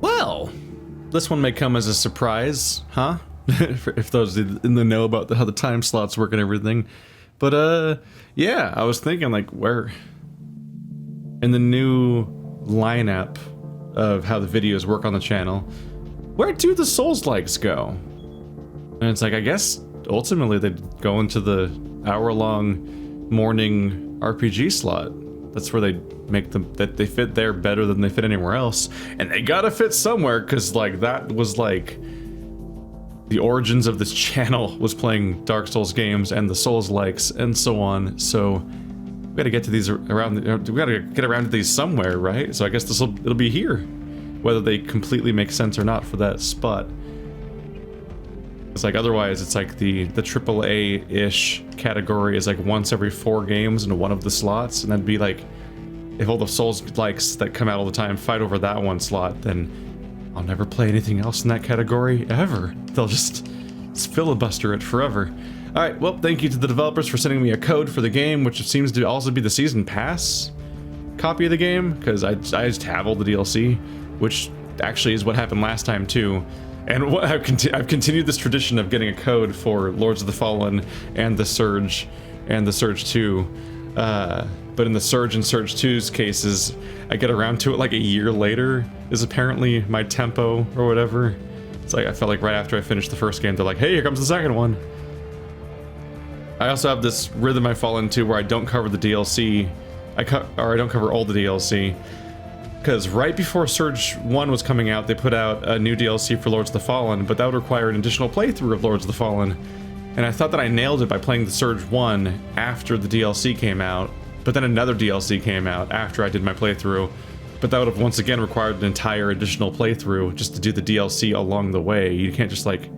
Well, this one may come as a surprise, huh? If those in the know about how the time slots work and everything. But yeah, I was thinking like where in the new lineup of how the videos work on the channel, where do the Souls-likes go? And it's like, I guess ultimately they'd go into the hour-long morning RPG slot. That's where they make them, that they fit there better than they fit anywhere else. And they gotta fit somewhere, because like that was like the origins of this channel, was playing Dark Souls games and the Souls-likes and so on. So we gotta get to these around, we gotta get around to these somewhere, right? So I guess it'll be here, whether they completely make sense or not for that spot. It's like, otherwise it's like the AAA-ish category is like once every 4 games in one of the slots, and that'd be like, if all the Souls-likes that come out all the time fight over that one slot, then I'll never play anything else in that category ever. They'll just filibuster it forever. Alright, well, thank you to the developers for sending me a code for the game, which seems to also be the Season Pass copy of the game, because I just have all the DLC, which actually is what happened last time too. And I've continued this tradition of getting a code for Lords of the Fallen and the Surge and the Surge 2. But in the Surge and Surge 2's cases, I get around to it like a year later, is apparently my tempo or whatever. It's like, I felt like right after I finished the first game, they're like, hey, here comes the second one. I also have this rhythm I fall into where I don't cover the DLC, I don't cover all the DLC. Because right before Surge 1 was coming out, they put out a new DLC for Lords of the Fallen, but that would require an additional playthrough of Lords of the Fallen. And I thought that I nailed it by playing the Surge 1 after the DLC came out, but then another DLC came out after I did my playthrough. But that would have once again required an entire additional playthrough just to do the DLC along the way. You can't just like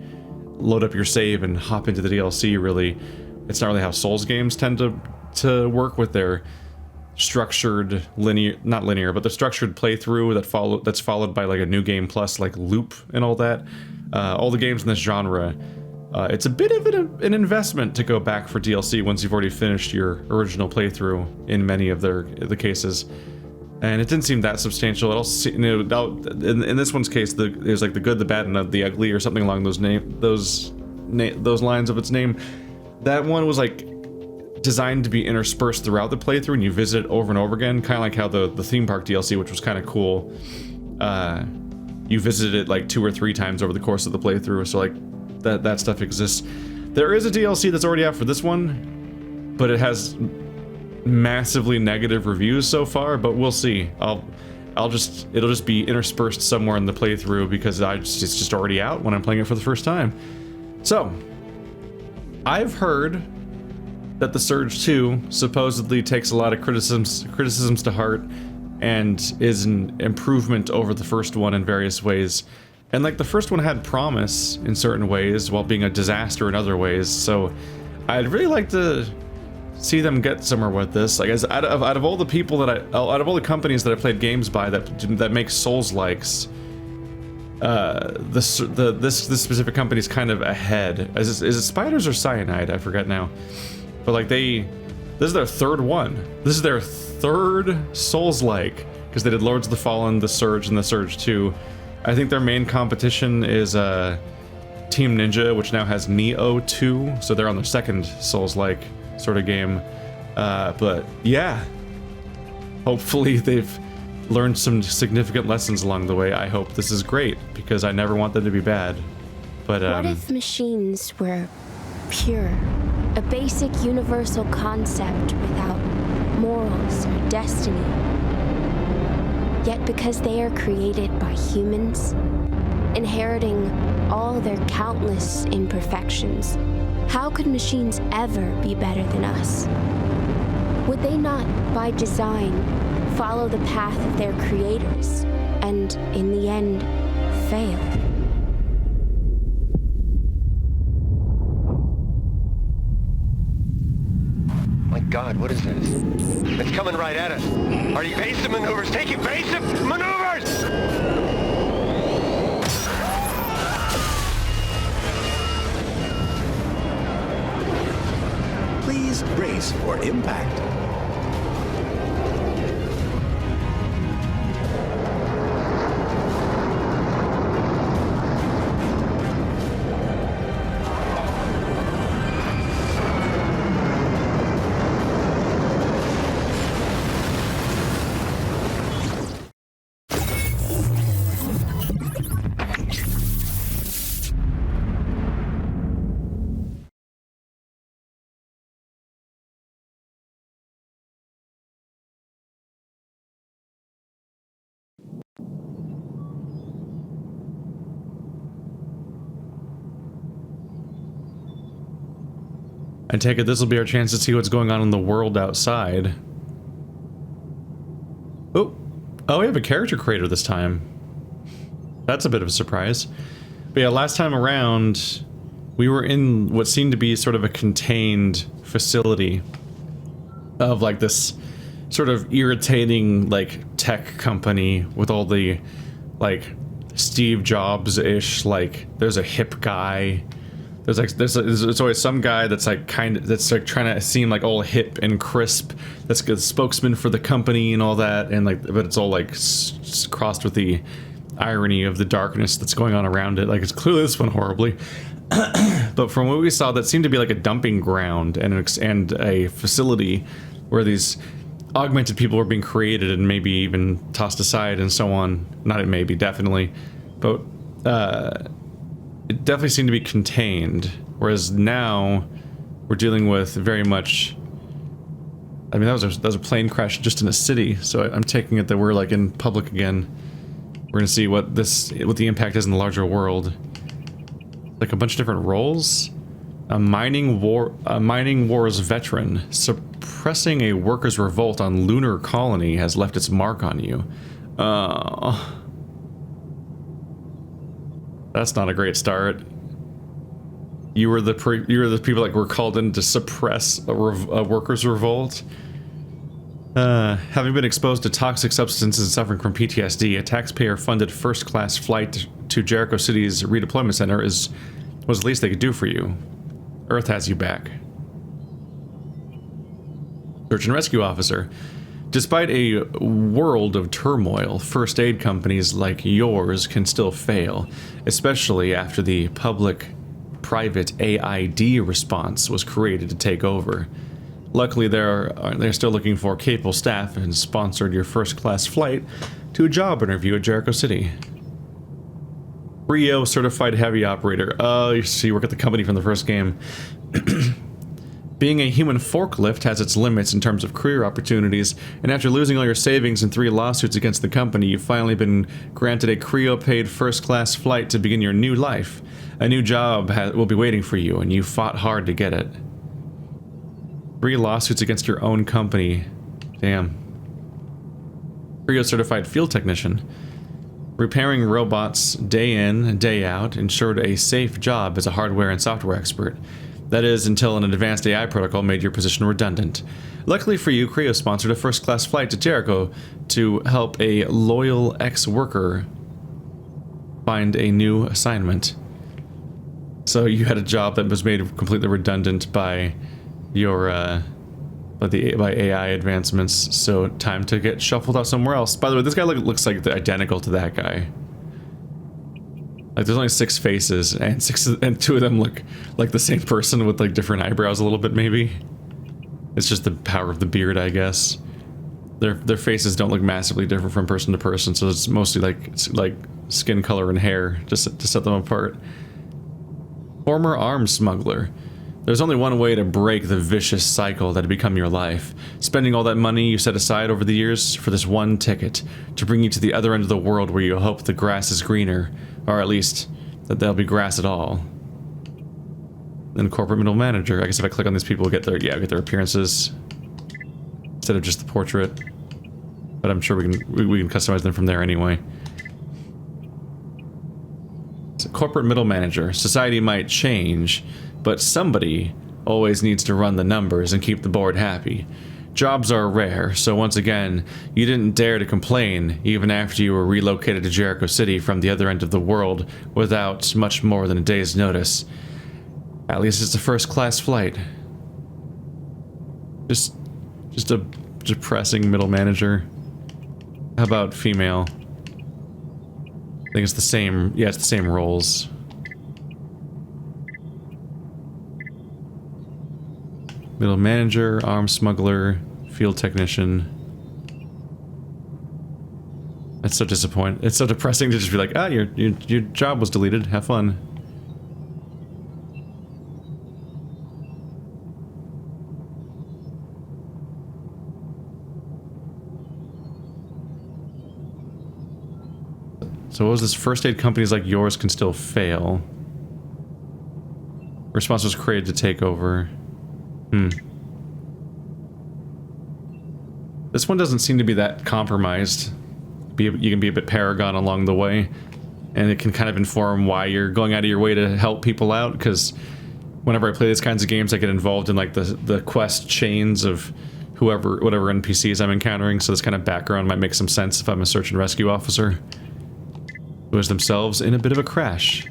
load up your save and hop into the DLC, really. It's not really how Souls games tend to work with their structured not linear, but the structured playthrough that's followed by like a new game plus like loop and all that. All the games in this genre, it's a bit of an investment to go back for DLC once you've already finished your original playthrough in many of the cases. And it didn't seem that substantial. It also, in this one's case, there's like the good, the bad, and the ugly, or something along those lines of its name. That one was like designed to be interspersed throughout the playthrough, and you visit it over and over again, kind of like how the theme park DLC, which was kind of cool, you visited it like 2 or 3 times over the course of the playthrough. So like that stuff exists. There is a DLC that's already out for this one, but it has massively negative reviews so far, but we'll see. It'll just be interspersed somewhere in the playthrough because it's just already out when I'm playing it for the first time. So I've heard that the Surge 2 supposedly takes a lot of criticisms to heart and is an improvement over the first one in various ways. And like the first one had promise in certain ways while being a disaster in other ways. So I'd really like to see them get somewhere with this. Like, out of all the people out of all the companies that I played games by that make Souls-likes, this specific company's kind of ahead. Is it Spiders or Cyanide? I forget now. But like this is their third one. This is their third Souls-like, because they did Lords of the Fallen, the Surge, and the Surge 2. I think their main competition is Team Ninja, which now has Neo 2, so they're on their second Souls-like sort of game. But yeah, hopefully they've learned some significant lessons along the way. I hope this is great, because I never want them to be bad. But what if machines were pure? A basic universal concept without morals or destiny. Yet because they are created by humans, inheriting all their countless imperfections, how could machines ever be better than us? Would they not, by design, follow the path of their creators and, in the end, fail? My God, what is this? It's coming right at us. Are you evasive maneuvers? Take evasive maneuvers! Please brace for impact. I take it this will be our chance to see what's going on in the world outside. Oh, we have a character creator this time. That's a bit of a surprise. But yeah, last time around, we were in what seemed to be sort of a contained facility of like this sort of irritating like tech company with all the like Steve Jobs-ish, like there's a hip guy. There's always some guy that's like that's like trying to seem like all hip and crisp. That's the spokesman for the company and all that, and like, but it's all like crossed with the irony of the darkness that's going on around it. Like it's clearly this one horribly, but from what we saw, that seemed to be like a dumping ground and a facility where these augmented people were being created and maybe even tossed aside and so on. Not maybe, definitely, but it definitely seemed to be contained, whereas now we're dealing with very much. I mean, that was a plane crash just in a city, so I'm taking it that we're like in public again. We're gonna see what the impact is in the larger world. Like a bunch of different roles. A mining wars veteran suppressing a workers' revolt on lunar colony has left its mark on you. That's not a great start. You were the people that were called in to suppress a workers' revolt. Having been exposed to toxic substances and suffering from PTSD, a taxpayer-funded first-class flight to Jericho City's redeployment center was the least they could do for you. Earth has you back. Search and rescue officer. Despite a world of turmoil, first aid companies like yours can still fail, especially after the public-private AID response was created to take over. Luckily, they're still looking for capable staff and sponsored your first-class flight to a job interview at Jericho City. Rio certified heavy operator. So you work at the company from the first game. Being a human forklift has its limits in terms of career opportunities, and after losing all your savings in 3 lawsuits against the company, you've finally been granted a Creo-paid first-class flight to begin your new life. A new job will be waiting for you, and you fought hard to get it. 3 lawsuits against your own company. Damn. Creo-certified field technician. Repairing robots day in, day out ensured a safe job as a hardware and software expert. That is, until an advanced AI protocol made your position redundant. Luckily for you, Creo sponsored a first-class flight to Jericho to help a loyal ex-worker find a new assignment. So you had a job that was made completely redundant by your by AI advancements, so time to get shuffled out somewhere else. By the way, this guy looks like identical to that guy. Like there's only 6 faces, and 2 of them look like the same person with like different eyebrows a little bit maybe. It's just the power of the beard, I guess. Their faces don't look massively different from person to person, so it's mostly like skin color and hair just to set them apart. Former arms smuggler. There's only one way to break the vicious cycle that had become your life. Spending all that money you set aside over the years for this one ticket to bring you to the other end of the world where you hope the grass is greener, or at least that there'll be grass at all. Then corporate middle manager. I guess if I click on these people, get their appearances instead of just the portrait. But I'm sure we can customize them from there anyway. So corporate middle manager. Society might change, but somebody always needs to run the numbers and keep the board happy. Jobs are rare, so once again, you didn't dare to complain even after you were relocated to Jericho City from the other end of the world without much more than a day's notice. At least it's a first-class flight. Just a depressing middle manager. How about female? I think it's the same, yeah, it's the same roles. Middle manager, arms smuggler, field technician. That's so disappointing. It's so depressing to just be like, ah, your job was deleted. Have fun. So what was this? First aid companies like yours can still fail. Response was created to take over. This one doesn't seem to be that compromised. You can be a bit Paragon along the way, and it can kind of inform why you're going out of your way to help people out, because whenever I play these kinds of games, I get involved in like the quest chains of whatever NPCs I'm encountering, so this kind of background might make some sense if I'm a search and rescue officer who is themselves in a bit of a crash.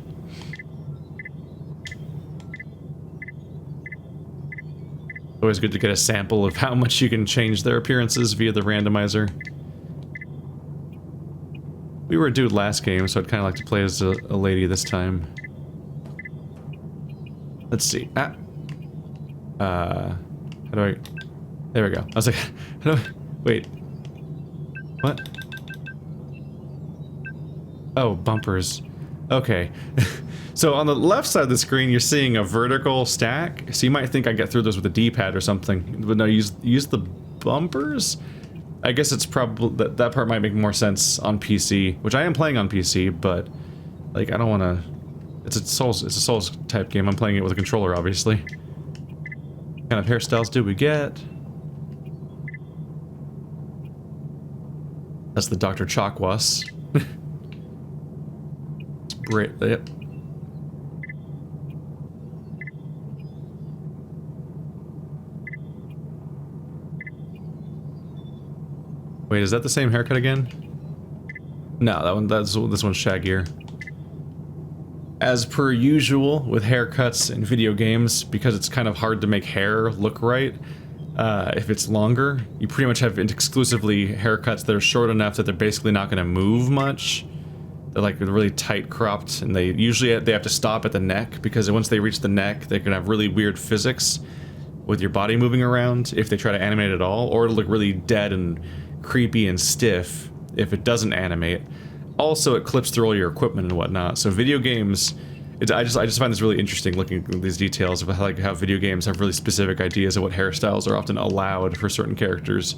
Always good to get a sample of how much you can change their appearances via the randomizer. We were a dude last game, so I'd kind of like to play as a lady this time. Let's see. How do I... There we go. I was like, how do I... Wait. What? Oh, bumpers. Okay. So on the left side of the screen, you're seeing a vertical stack. So you might think I get through those with a D-pad or something. But no, use the bumpers? I guess it's probably... That part might make more sense on PC. Which I am playing on PC, but... Like, I don't want to... It's a Souls type game. I'm playing it with a controller, obviously. What kind of hairstyles do we get? That's the Dr. Chakwas. Great. Yep. Wait, is that the same haircut again? No, this one's shaggier. As per usual with haircuts in video games, because it's kind of hard to make hair look right, if it's longer, you pretty much have exclusively haircuts that are short enough that they're basically not going to move much. They're like really tight cropped, and they have to stop at the neck, because once they reach the neck, they can have really weird physics with your body moving around if they try to animate at all, or it'll look really dead and creepy and stiff if it doesn't animate. Also, it clips through all your equipment and whatnot. So video games, I just find this really interesting, looking at these details of how video games have really specific ideas of what hairstyles are often allowed for certain characters,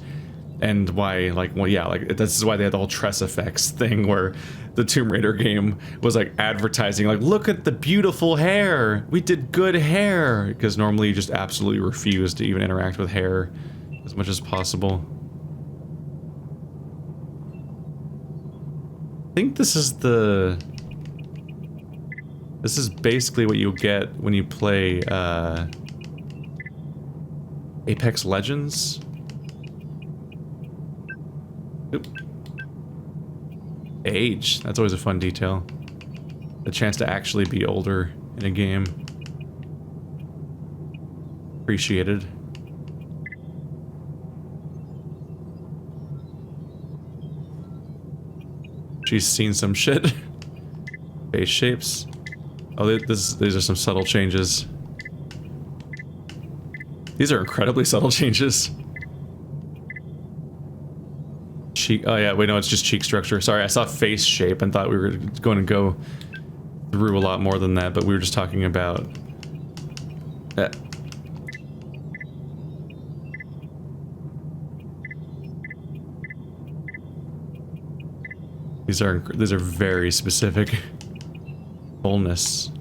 and why, like, well, yeah, like this is why they had the whole Tress effects thing, where the Tomb Raider game was like advertising, like, look at the beautiful hair, we did good hair, because normally you just absolutely refuse to even interact with hair as much as possible. I think this is basically what you'll get when you play Apex Legends. Oop. Age, that's always a fun detail. The chance to actually be older in a game. Appreciated. She's seen some shit. Face shapes. Oh, these are some subtle changes. These are incredibly subtle changes. Cheek. Oh yeah, wait, no, it's just cheek structure. Sorry, I saw face shape and thought we were going to go through a lot more than that, but we were just talking about that. These are very specific. Fullness.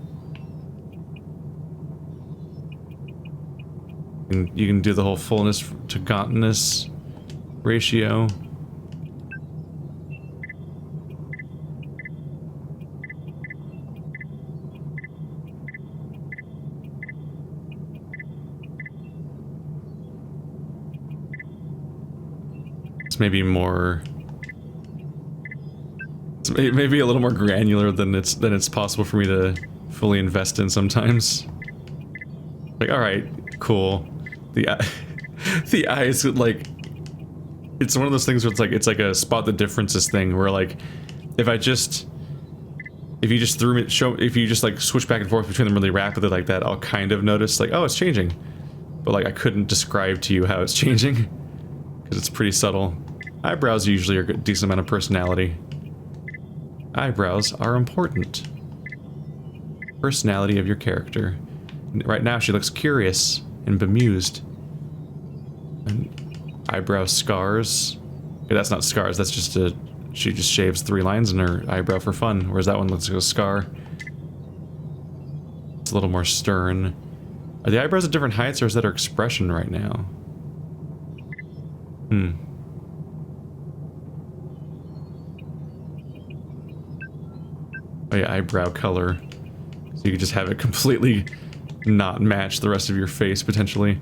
And you can do the whole fullness to gauntness ratio. It's maybe more. Maybe a little more granular than it's possible for me to fully invest in sometimes. Like, all right, cool. The eyes, like, it's one of those things where it's like a spot the differences thing, where like, if you just like switch back and forth between them really rapidly like that, I'll kind of notice like, oh, it's changing, but like I couldn't describe to you how it's changing because it's pretty subtle. Eyebrows usually are a decent amount of personality. Eyebrows are important. Personality of your character. Right now she looks curious and bemused. And eyebrow scars. Okay, that's not scars, that's just she just shaves 3 lines in her eyebrow for fun, whereas that one looks like a scar. It's a little more stern. Are the eyebrows at different heights, or is that her expression right now? Oh yeah, eyebrow color. So you could just have it completely not match the rest of your face, potentially.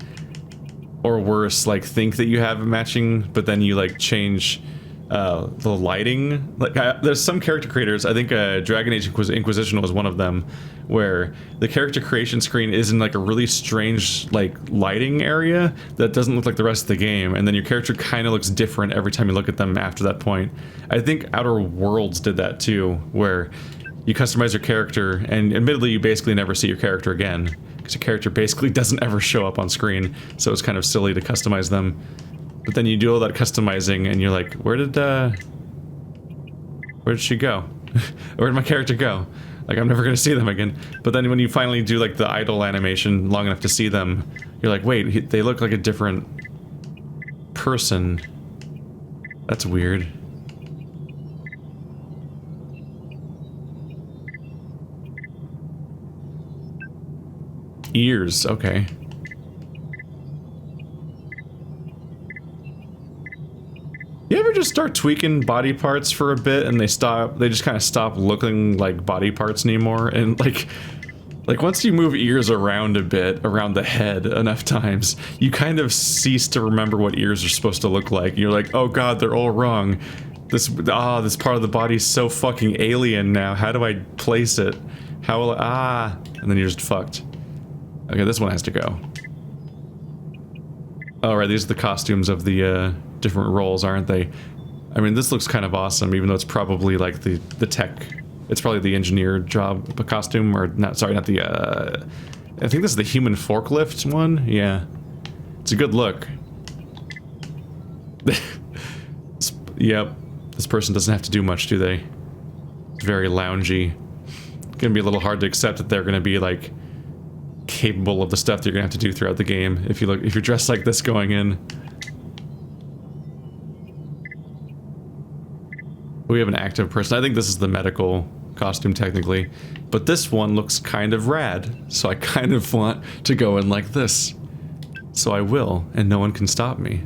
Or worse, like, think that you have it matching, but then you, like, change the lighting. Like, there's some character creators, I think Dragon Age Inquisition was one of them, where the character creation screen is in, like, a really strange, like, lighting area that doesn't look like the rest of the game, and then your character kind of looks different every time you look at them after that point. I think Outer Worlds did that too, where you customize your character, and admittedly you basically never see your character again, because your character basically doesn't ever show up on screen, so it's kind of silly to customize them. But then you do all that customizing, and you're like, where did she go? Where did my character go? Like, I'm never gonna see them again. But then when you finally do, like, the idle animation long enough to see them, you're like, wait, they look like a different person. That's weird. Ears, okay. You ever just start tweaking body parts for a bit and they just kind of stop looking like body parts anymore? And like once you move ears around a bit, around the head enough times, you kind of cease to remember what ears are supposed to look like. You're like, oh god, they're all wrong. This part of the body is so fucking alien now. How do I place it? How will and then you're just fucked. Okay, this one has to go. Alright, these are the costumes of the different roles, aren't they? I mean, this looks kind of awesome, even though it's probably like the tech. It's probably the engineer job costume, or not, sorry, not the, I think this is the human forklift one? Yeah. It's a good look. Yep. This person doesn't have to do much, do they? It's very loungy. It's gonna be a little hard to accept that they're gonna be, like, capable of the stuff that you're gonna have to do throughout the game if you're dressed like this going in. We have an active person. I think this is the medical costume technically, but this one looks kind of rad, so I kind of want to go in like this. So I will, and no one can stop me.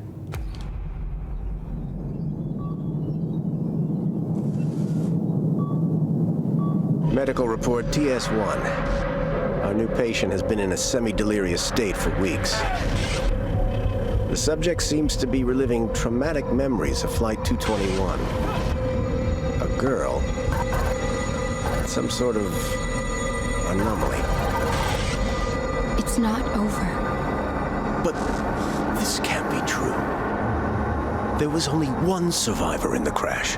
Medical report TS1. Our new patient has been in a semi-delirious state for weeks. The subject seems to be reliving traumatic memories of Flight 221. A girl. Some sort of anomaly. It's not over. But this can't be true. There was only one survivor in the crash.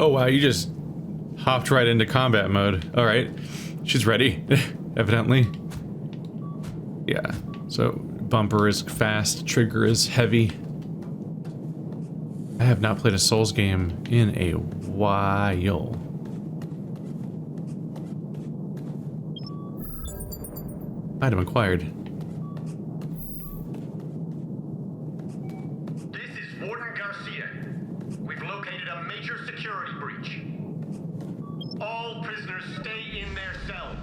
Oh wow, you just hopped right into combat mode. Alright. She's ready, evidently. Yeah, so bumper is fast, trigger is heavy. I have not played a Souls game in a while. Item acquired. This is Warden Garcia. We've located a major security breach. All prisoners stay in their cells.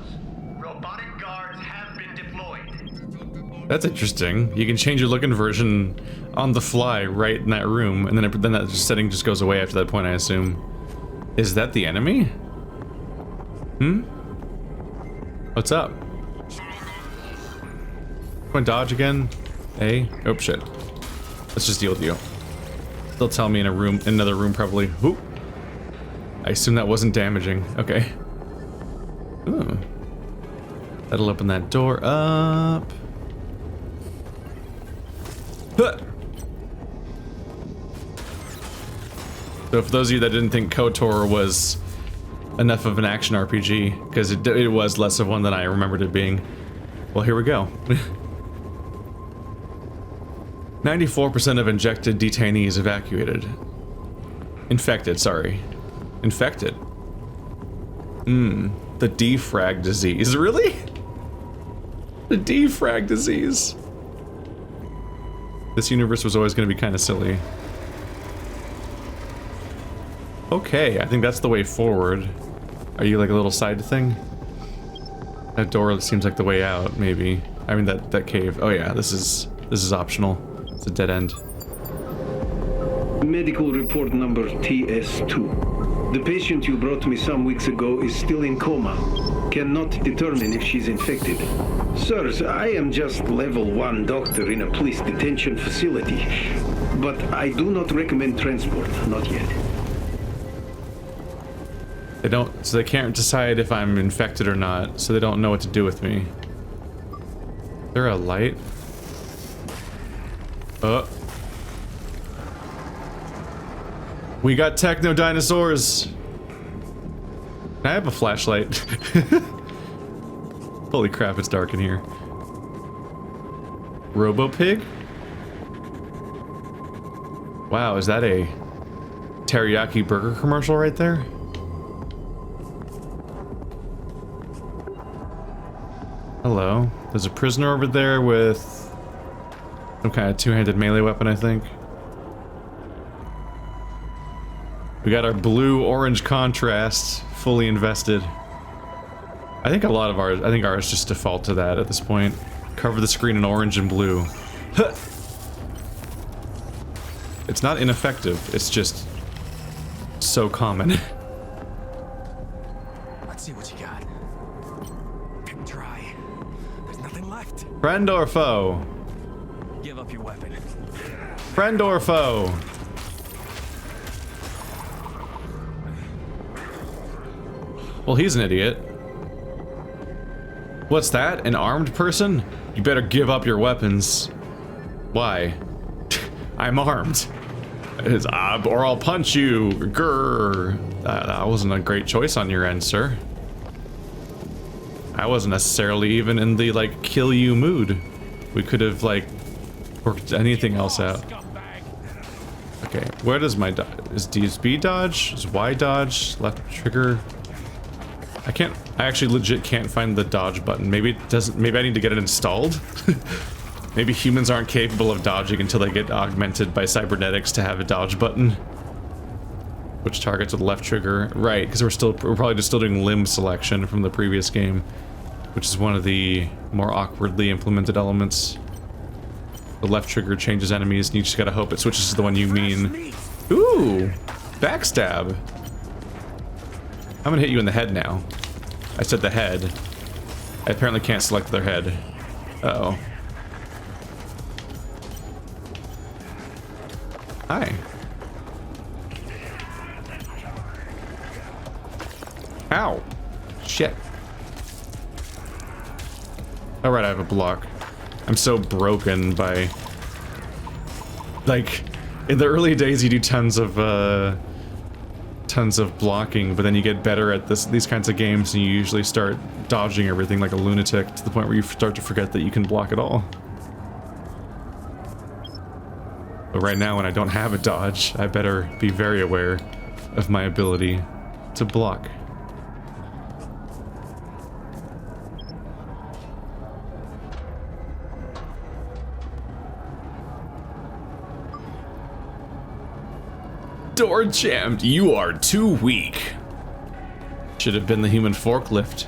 Robotic guards have been deployed. That's interesting. You can change your look and version on the fly right in that room, and then that setting just goes away after that point, I assume. Is that the enemy? What's up? Go and dodge again? A? Oh shit. Let's just deal with you. They'll tell me in another room probably. Oop. I assume that wasn't damaging. Okay. Ooh. That'll open that door up. Huh. So for those of you that didn't think KOTOR was enough of an action RPG, because it was less of one than I remembered it being, well, here we go. 94% of injected detainees evacuated. Infected, sorry. Infected. The defrag disease. Really? The defrag disease. This universe was always going to be kind of silly. Okay, I think that's the way forward. Are you like a little side thing? That door seems like the way out, maybe. I mean, that cave. Oh yeah, this is optional. It's a dead end. Medical report number TS2. The patient you brought me some weeks ago is still in coma. Cannot determine if she's infected. Sirs, I am just level 1 doctor in a police detention facility, but I do not recommend transport, not yet. They don't, so they can't decide if I'm infected or not, so they don't know what to do with me. Is there a light? Oh. We got techno dinosaurs. Can I have a flashlight? Holy crap, it's dark in here. Robo-pig? Wow, is that a teriyaki burger commercial right there? Hello. There's a prisoner over there with some kind of two-handed melee weapon, I think. We got our blue-orange contrast fully invested. I think a lot of ours, I think ours just default to that at this point. Cover the screen in orange and blue. Huh. It's not ineffective, it's just so common. Let's see what you got. Pick dry. There's nothing left. Friend or foe? Give up your weapon. Friend or foe? Well, he's an idiot. What's that? An armed person? You better give up your weapons. Why? I'm armed. It's, or I'll punch you. Grrr. That wasn't a great choice on your end, sir. I wasn't necessarily even in the, like, kill you mood. We could have, like, worked anything else out. Okay, where does my dodge? Is B dodge? Is Y dodge? Left trigger? I actually legit can't find the dodge button. Maybe it doesn't, maybe I need to get it installed? Maybe humans aren't capable of dodging until they get augmented by cybernetics to have a dodge button. Which targets with the left trigger. Right, because we're probably just still doing limb selection from the previous game. Which is one of the more awkwardly implemented elements. The left trigger changes enemies and you just gotta hope it switches to the one you mean. Ooh! Backstab! I'm gonna hit you in the head now. I said the head. I apparently can't select their head. Uh-oh. Hi. Ow. Shit. Alright, I have a block. I'm so broken by... Like, in the early days you do tons of blocking, but then you get better at these kinds of games and you usually start dodging everything like a lunatic to the point where you start to forget that you can block at all. But right now when I don't have a dodge, I better be very aware of my ability to block. Door jammed. You are too weak. Should have been the human forklift.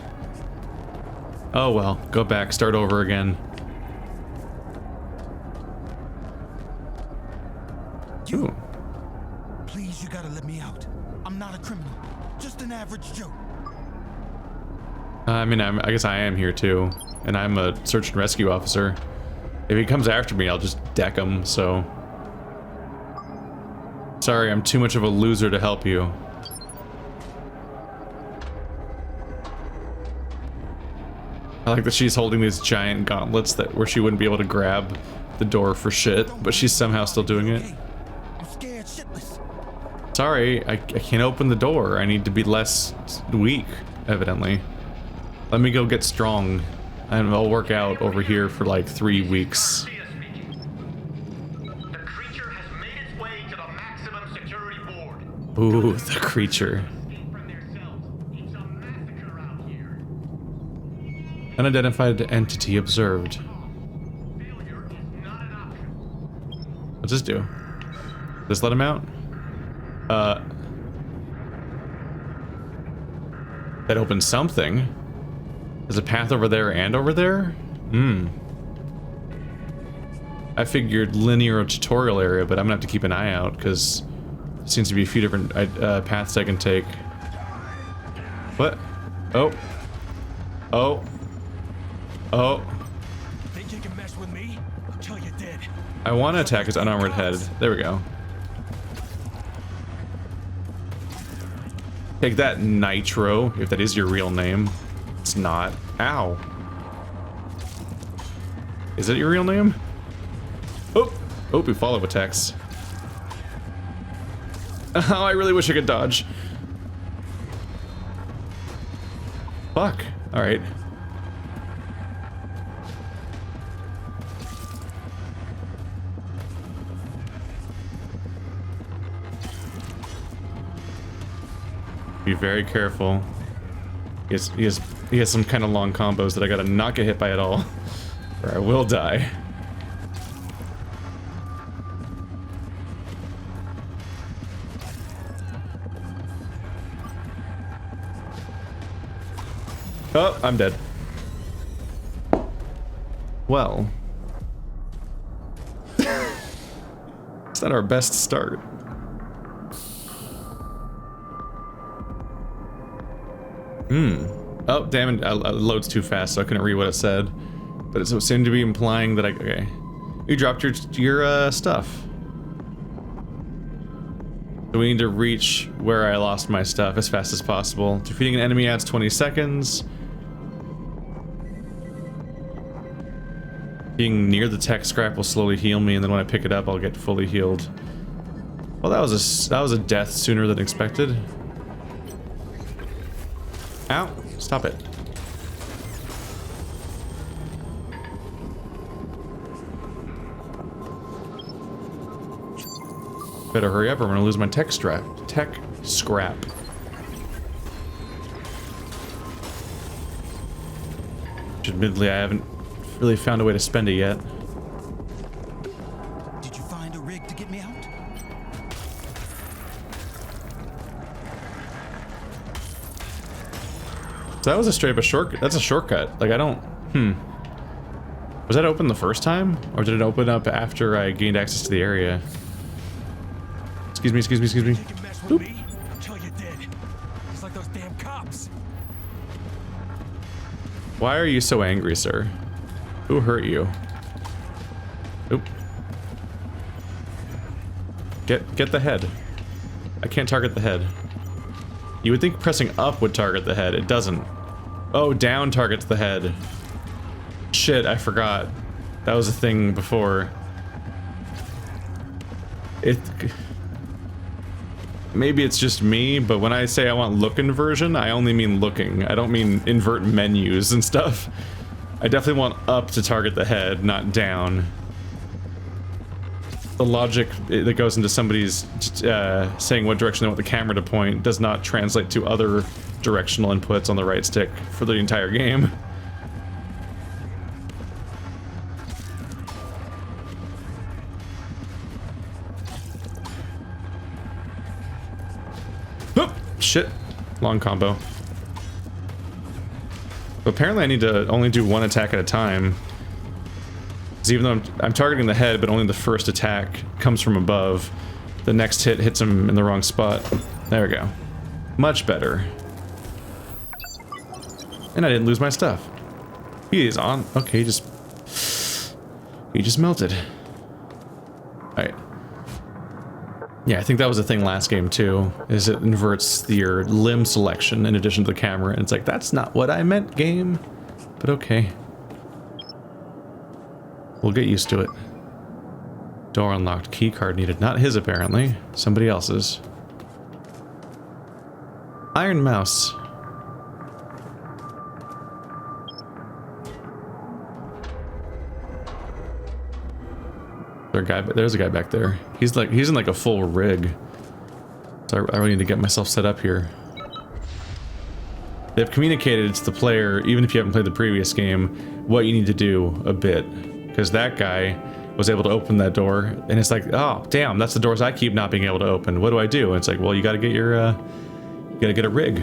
Oh well, go back, start over again. Ooh. Please, you gotta let me out. I'm not a criminal, just an average Joe. I mean, I guess I am here too, and I'm a search and rescue officer. If he comes after me, I'll just deck him, so... Sorry, I'm too much of a loser to help you. I like that she's holding these giant gauntlets where she wouldn't be able to grab the door for shit, but she's somehow still doing it. I'm scared shitless. Sorry, I can't open the door. I need to be less weak, evidently. Let me go get strong, and I'll work out over here for like 3 weeks. Ooh, the creature. From their cells. It's a massacre out here. Unidentified entity observed. Failure is not an option. What's this do? Just let him out? That opens something. There's a path over there and over there? I figured linear tutorial area, but I'm gonna have to keep an eye out because there seems to be a few different paths I can take. What? Oh. Oh. Oh. Think you can mess with me? Until you're dead. I want to attack his unarmored head. There we go. Take that, Nitro, if that is your real name. It's not. Ow. Is it your real name? Oh, oh, we follow attacks. Oh, I really wish I could dodge. Fuck. All right. Be very careful. He has some kind of long combos that I gotta not get hit by at all, or I will die. Oh, I'm dead. Well, it's not our best start. Oh, damn it. It loads too fast, so I couldn't read what it said. But it seemed to be implying that okay. You dropped your stuff. So we need to reach where I lost my stuff as fast as possible. Defeating an enemy adds 20 seconds. Being near the tech scrap will slowly heal me, and then when I pick it up, I'll get fully healed. Well, that was a death sooner than expected. Ow! Stop it. Better hurry up or I'm gonna lose my tech scrap. Which admittedly I haven't really found a way to spend it yet. Did you find a rig to get me out? So that was a straight up a shortcut. That's a shortcut. Like I don't. Was that open the first time, or did it open up after I gained access to the area? Excuse me. Excuse me. Excuse me. You can mess with me until you're dead. It's like those damn cops. Why are you so angry, sir? Who hurt you? Oop. Get the head. I can't target the head. You would think pressing up would target the head. It doesn't. Oh, down targets the head. Shit, I forgot. That was a thing before. Maybe it's just me, but when I say I want look inversion, I only mean looking. I don't mean invert menus and stuff. I definitely want up to target the head, not down. The logic that goes into somebody's saying what direction they want the camera to point does not translate to other directional inputs on the right stick for the entire game. Oh, shit. Long combo. But apparently I need to only do one attack at a time. Because even though I'm targeting the head, but only the first attack comes from above, the next hit hits him in the wrong spot. There we go. Much better. And I didn't lose my stuff. He is on. Okay, he just melted. Alright. Yeah, I think that was the thing last game too, is it inverts your limb selection in addition to the camera, and it's like, that's not what I meant, game. But okay. We'll get used to it. Door unlocked, key card needed. Not his, apparently. Somebody else's. Iron mouse. There's a guy back there. He's in like a full rig. So I really need to get myself set up here. They've communicated to the player, even if you haven't played the previous game, what you need to do a bit. Because that guy was able to open that door, and it's like, oh, damn, that's the doors I keep not being able to open. What do I do? And it's like, well, you gotta get your, you gotta get a rig.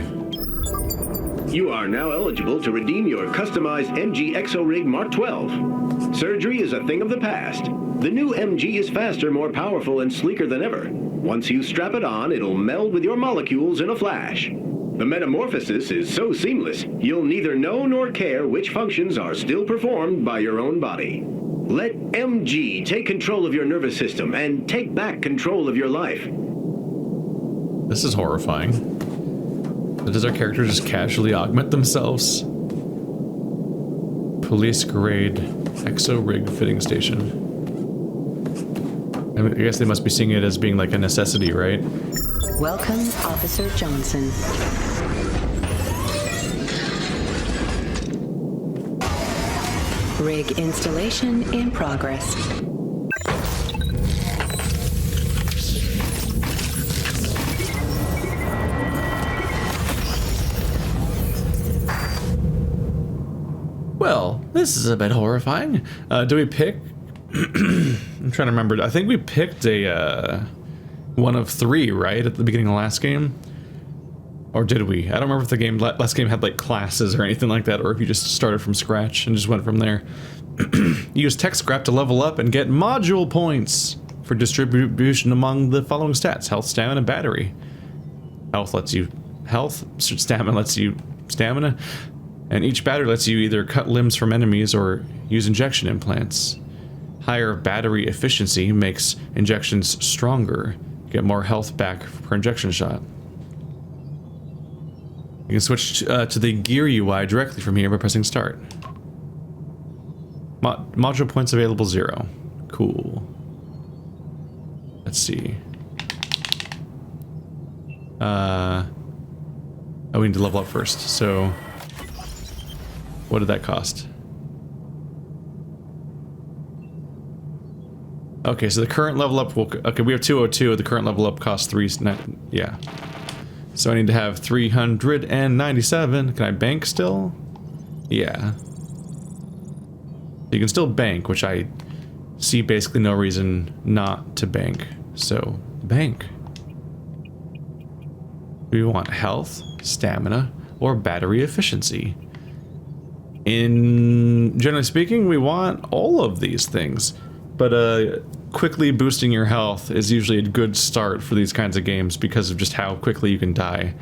You are now eligible to redeem your customized MG Exo Rig Mark 12. Surgery is a thing of the past. The new MG is faster, more powerful, and sleeker than ever. Once you strap it on, it'll meld with your molecules in a flash. The metamorphosis is so seamless, you'll neither know nor care which functions are still performed by your own body. Let MG take control of your nervous system and take back control of your life. This is horrifying. But does our character just casually augment themselves? Police grade exo rig fitting station. I guess they must be seeing it as being like a necessity, right? Welcome, Officer Johnson. Rig installation in progress. Well, this is a bit horrifying. Do we pick... I'm trying to remember. I think we picked a one of 3, right? At the beginning of the last game? Or did we? I don't remember if the last game had like classes or anything like that, or if you just started from scratch and just went from there. Use tech scrap to level up and get module points for distribution among the following stats: health, stamina, battery. Health lets you health, stamina lets you stamina, and each battery lets you either cut limbs from enemies or use injection implants. Higher battery efficiency makes injections stronger. Get more health back per injection shot. You can switch to the gear UI directly from here by pressing start. Module points available 0. Cool. Let's see. Oh, we need to level up first. So, what did that cost? Okay, so the current level up will... Okay, we have 202. The current level up costs 3... Yeah. So I need to have 397. Can I bank still? Yeah. You can still bank, which I see basically no reason not to bank. So, bank. Do we want health, stamina, or battery efficiency? Generally speaking, we want all of these things. But quickly boosting your health is usually a good start for these kinds of games because of just how quickly you can die.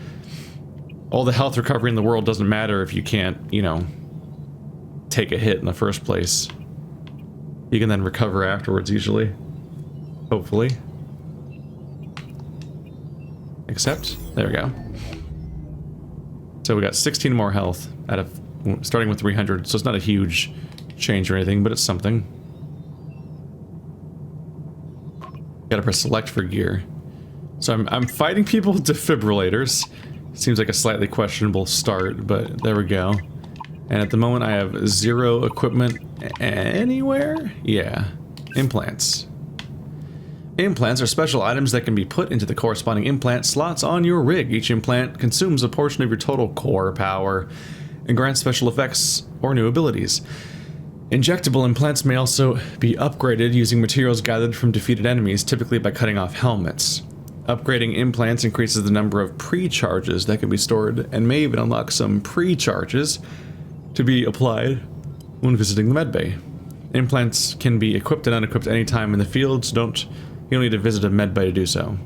All the health recovery in the world doesn't matter if you can't, you know, take a hit in the first place. You can then recover afterwards usually. Hopefully. Except, there we go. So we got 16 more health out of starting with 300, so it's not a huge change or anything, but it's something. Gotta press select for gear. So I'm fighting people with defibrillators. Seems like a slightly questionable start, but there we go. And at the moment I have 0 equipment anywhere? Yeah. Implants. Implants are special items that can be put into the corresponding implant slots on your rig. Each implant consumes a portion of your total core power and grants special effects or new abilities. Injectable implants may also be upgraded using materials gathered from defeated enemies, typically by cutting off helmets. Upgrading implants increases the number of pre-charges that can be stored, and may even unlock some pre-charges to be applied when visiting the medbay. Implants can be equipped and unequipped anytime in the field, so you don't need to visit a medbay to do so.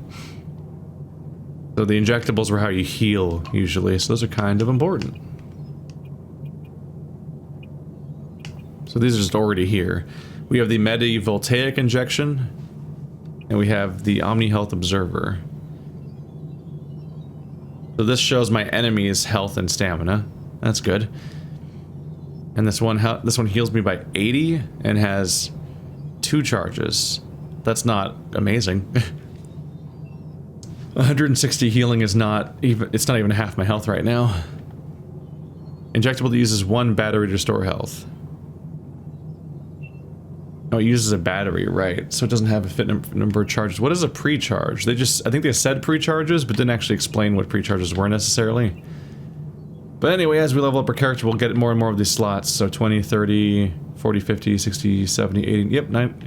So the injectables are how you heal, usually, so those are kind of important. So these are just already here. We have the Medi-Voltaic injection, and we have the Omni Health Observer. So this shows my enemy's health and stamina. That's good. And this one heals me by 80 and has 2 charges. That's not amazing. 160 healing is not even, it's not even half my health right now. Injectable that uses 1 battery to restore health. Oh, it uses a battery, right? So it doesn't have a fit number of charges. What is a pre-charge? They just, I think they said pre-charges, but didn't actually explain what pre-charges were necessarily. But anyway, as we level up our character, we'll get more and more of these slots. So 20, 30, 40, 50, 60, 70, 80,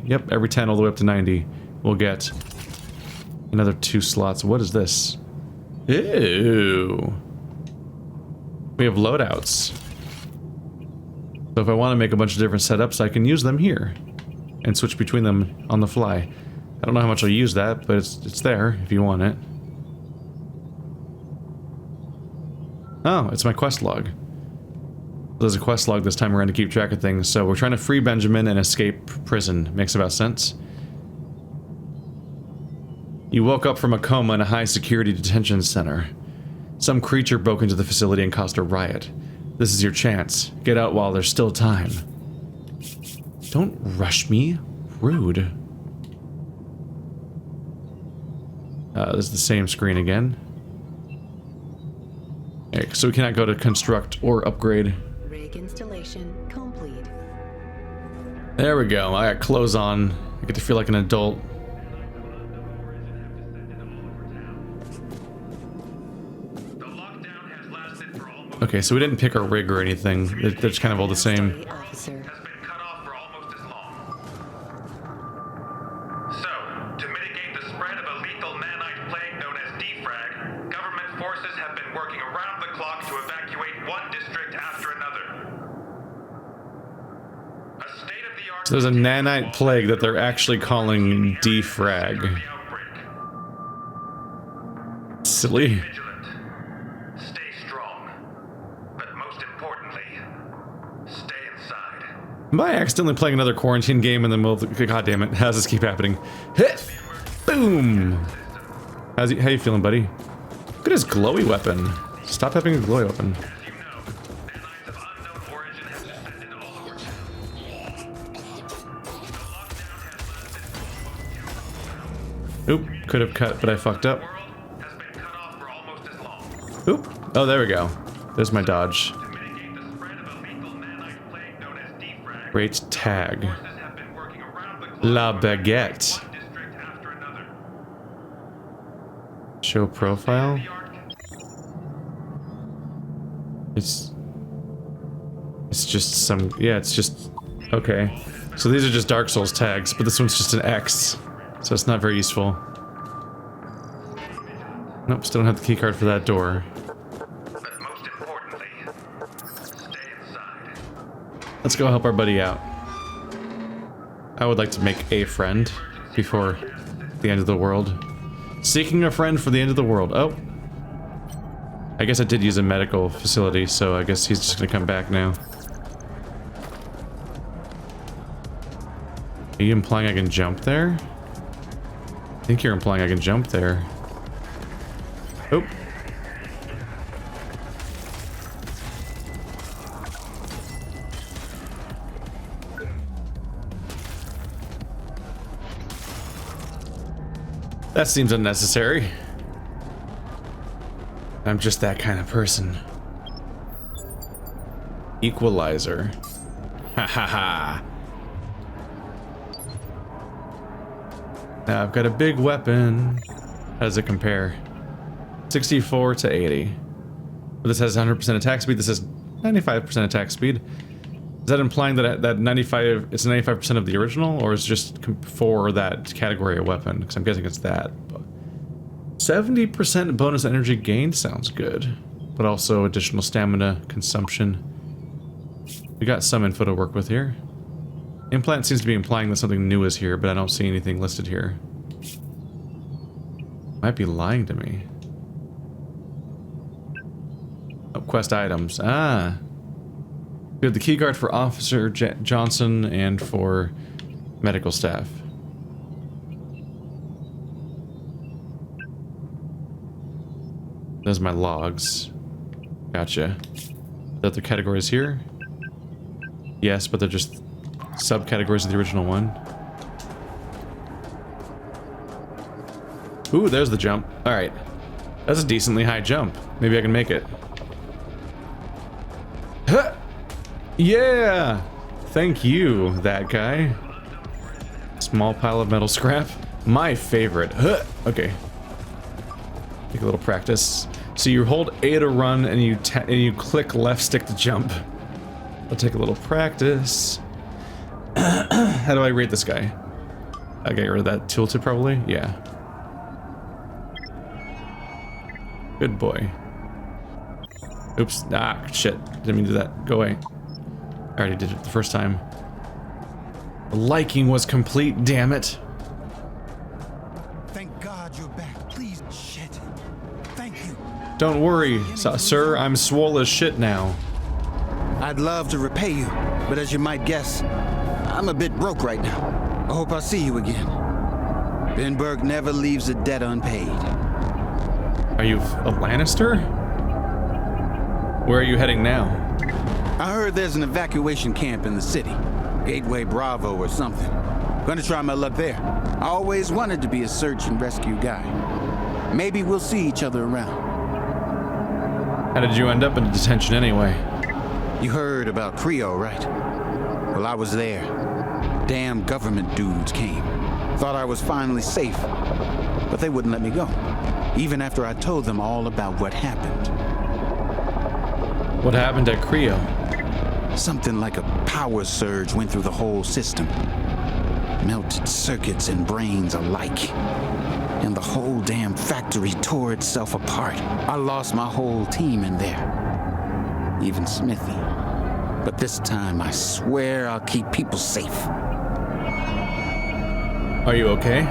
yep, every 10 all the way up to 90. We'll get another 2 slots. What is this? Ew. We have loadouts. So if I want to make a bunch of different setups, I can use them here. And switch between them on the fly. I don't know how much I'll use that, but it's there if you want it. Oh, it's my quest log. There's a quest log this time around to keep track of things. So we're trying to free Benjamin and escape prison. Makes about sense. You woke up from a coma in a high-security detention center. Some creature broke into the facility and caused a riot. This is your chance. Get out while there's still time. Don't rush me. Rude. This is the same screen again. Okay, so we cannot go to construct or upgrade. Rig installation complete. There we go. I got clothes on. I get to feel like an adult. Okay, so we didn't pick our rig or anything. They're just kind of all the same. Officer. So there's a nanite plague that they're actually calling defrag. Silly. Am I accidentally playing another quarantine game in the middle of the... God damn it, how does this keep happening? Hit! Boom! How you feeling, buddy? Look at his glowy weapon. Stop having a glowy weapon. Oop, could have cut, but I fucked up. Oop. Oh, there we go. There's my dodge. Great tag. La baguette. Show profile. It's just some, yeah, it's just, okay. So these are just Dark Souls tags, but this one's just an X. So it's not very useful. Nope, still don't have the keycard for that door. Let's go help our buddy out. I would like to make a friend before the end of the world. Seeking a friend for the end of the world. Oh. I guess I did use a medical facility, so I guess he's just gonna come back now. Are you implying I can jump there? I think you're implying I can jump there. Oh. That seems unnecessary. I'm just that kind of person. Equalizer. Ha ha ha. Now I've got a big weapon. How does it compare? 64 to 80. But this has 100% attack speed. This has 95% attack speed. Is that implying that that 95, it's 95% of the original, or is it just for that category of weapon? Because I'm guessing it's that. 70% bonus energy gain sounds good, but also additional stamina consumption. We got some info to work with here. Implant seems to be implying that something new is here, but I don't see anything listed here. Might be lying to me. Oh, quest items. Ah. We have the keycard for Officer Johnson and for medical staff. There's my logs. Gotcha. The other categories here? Yes, but they're just subcategories of the original one. Ooh, there's the jump. Alright. That's a decently high jump. Maybe I can make it. Huh! Yeah! Thank you, that guy. Small pile of metal scrap. My favorite. Okay. Take a little practice. So you hold A to run and you click left stick to jump. I'll take a little practice. How do I rate this guy? I get rid of that tooltip probably? Yeah. Good boy. Oops. Ah, shit. Didn't mean to do that. Go away. I already did it the first time. The liking was complete, damn it. Thank God you're back. Please, shit. Thank you. Don't worry, sir. I'm swole as shit now. I'd love to repay you, but as you might guess, I'm a bit broke right now. I hope I'll see you again. Benberg never leaves a debt unpaid. Are you a Lannister? Where are you heading now? I heard there's an evacuation camp in the city. Gateway Bravo or something. Gonna try my luck there. I always wanted to be a search and rescue guy. Maybe we'll see each other around. How did you end up in detention anyway? You heard about Creo, right? Well, I was there. Damn government dudes came. Thought I was finally safe, but they wouldn't let me go. Even after I told them all about what happened. What happened at Creo? Something like a power surge went through the whole system. Melted circuits and brains alike. And the whole damn factory tore itself apart. I lost my whole team in there. Even Smithy. But this time, I swear I'll keep people safe. Are you okay?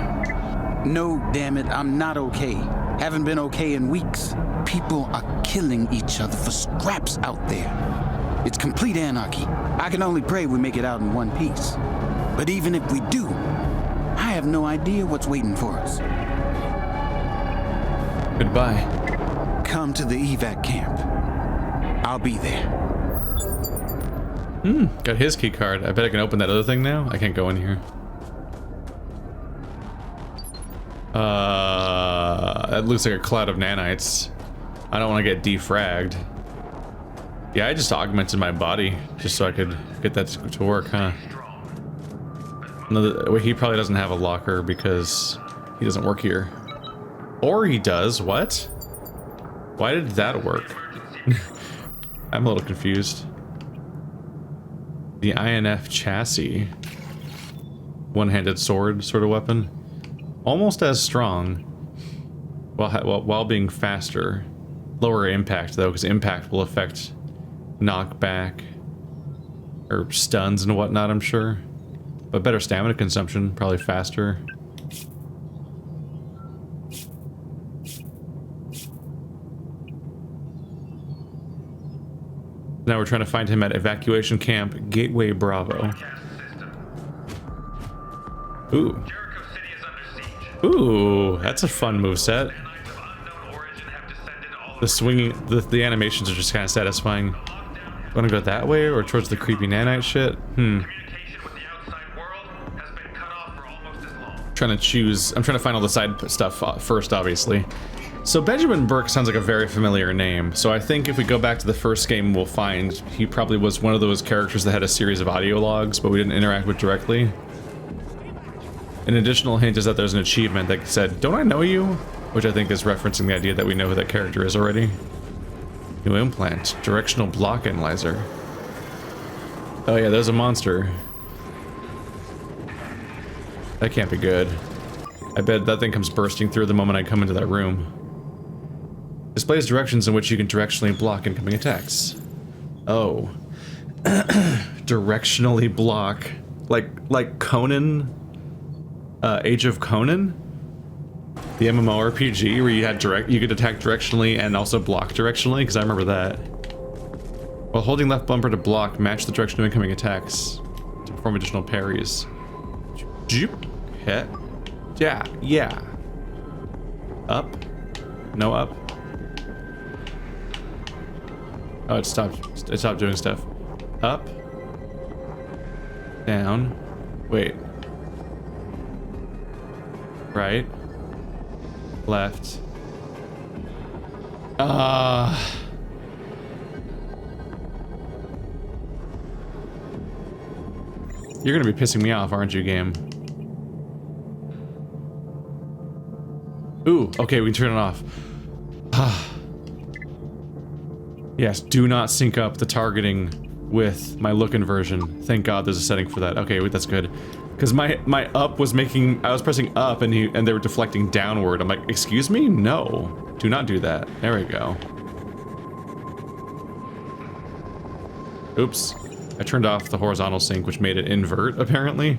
No, damn it, I'm not okay. Haven't been okay in weeks. People are killing each other for scraps out there. It's complete anarchy. I can only pray we make it out in one piece. But even if we do, I have no idea what's waiting for us. Goodbye. Come to the evac camp. I'll be there. Got his key card. I bet I can open that other thing now. I can't go in here. That looks like a cloud of nanites. I don't want to get defragged. Yeah, I just augmented my body just so I could get that to work, huh? No, he probably doesn't have a locker because he doesn't work here. Or he does. What? Why did that work? I'm a little confused. The INF chassis. One-handed sword sort of weapon. Almost as strong. While being faster. Lower impact though, because impact will affect knockback. Or stuns and whatnot, I'm sure. But better stamina consumption, probably faster. Now we're trying to find him at evacuation camp, Gateway Bravo. Ooh. Jericho City is under siege. Ooh, that's a fun moveset. The swinging, the animations are just kind of satisfying. Want to go that way or towards the creepy nanite shit? Communication with the outside world has been cut off for almost as long. Trying to choose. I'm trying to find all the side stuff first, obviously. So Benjamin Burke sounds like a very familiar name. So I think if we go back to the first game, we'll find he probably was one of those characters that had a series of audio logs, but we didn't interact with directly. An additional hint is that there's an achievement that said, "Don't I know you?" Which I think is referencing the idea that we know who that character is already. New implant, directional block analyzer. Oh yeah, there's a monster. That can't be good. I bet that thing comes bursting through the moment I come into that room. Displays directions in which you can directionally block incoming attacks. Oh. Directionally block. Like Conan? Age of Conan? The MMORPG where you could attack directionally and also block directionally, because I remember that. While holding left bumper to block, match the direction of incoming attacks to perform additional parries. Joop. Hit. Yeah. Up. No up. Oh, it stopped doing stuff. Up. Down. Wait. Right. Left. You're gonna be pissing me off, aren't you, game? Ooh, okay, we can turn it off. Yes, do not sync up the targeting with my look inversion. Thank God there's a setting for that. Okay, wait, that's good. Because my up was making, I was pressing up and they were deflecting downward. I'm like, excuse me? No, do not do that. There we go. Oops, I turned off the horizontal sync, which made it invert, apparently.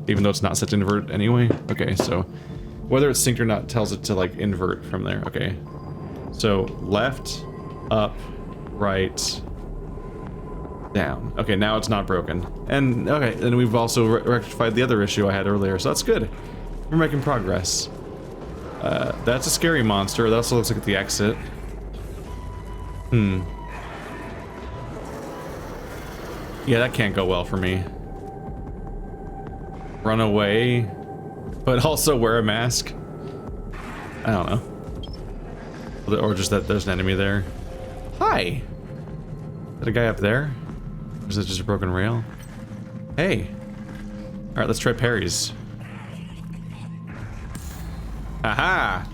Even though it's not set to invert anyway. Okay, so whether it's synced or not tells it to like invert from there. Okay, so left, up, right, down. Okay, now it's not broken. And okay, and we've also rectified the other issue I had earlier, so that's good. We're making progress. That's a scary monster. That also looks like the exit. Yeah, that can't go well for me. Run away, but also wear a mask. I don't know. Or just that there's an enemy there. Hi! Is that a guy up there? Or is it just a broken rail? Hey! Alright, let's try parries. Aha!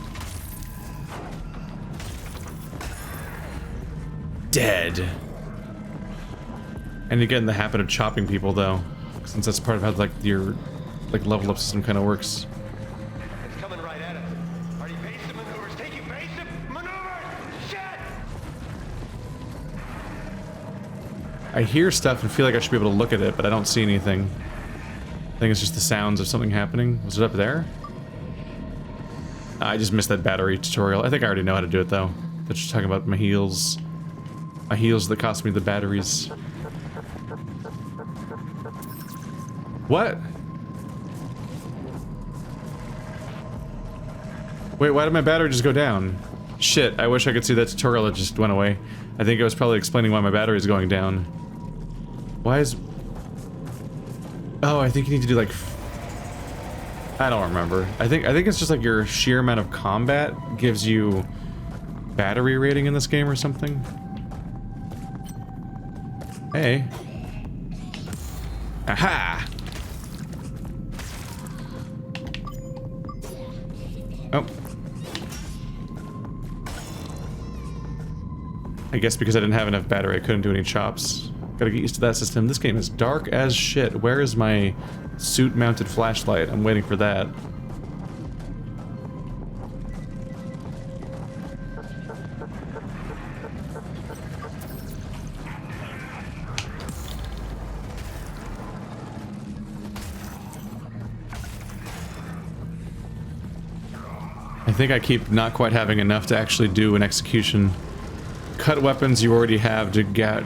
Dead. And you get in the habit of chopping people though, since that's part of how like your level up system kind of works. It's coming right at us. Are you basic maneuvers? Taking basic maneuvers! Shit! I hear stuff and feel like I should be able to look at it, but I don't see anything. I think it's just the sounds of something happening. Was it up there? I just missed that battery tutorial. I think I already know how to do it though. They're just talking about my heals. My heals that cost me the batteries. What? Wait, why did my battery just go down? Shit, I wish I could see that tutorial that just went away. I think it was probably explaining why my battery is going down. Why is... Oh, I think you need to do like... I don't remember. I think it's just like your sheer amount of combat gives you battery rating in this game or something. Hey. Aha! Oh. I guess because I didn't have enough battery, I couldn't do any chops. Gotta get used to that system. This game is dark as shit. Where is my suit-mounted flashlight? I'm waiting for that. I think I keep not quite having enough to actually do an execution. Cut weapons you already have to gather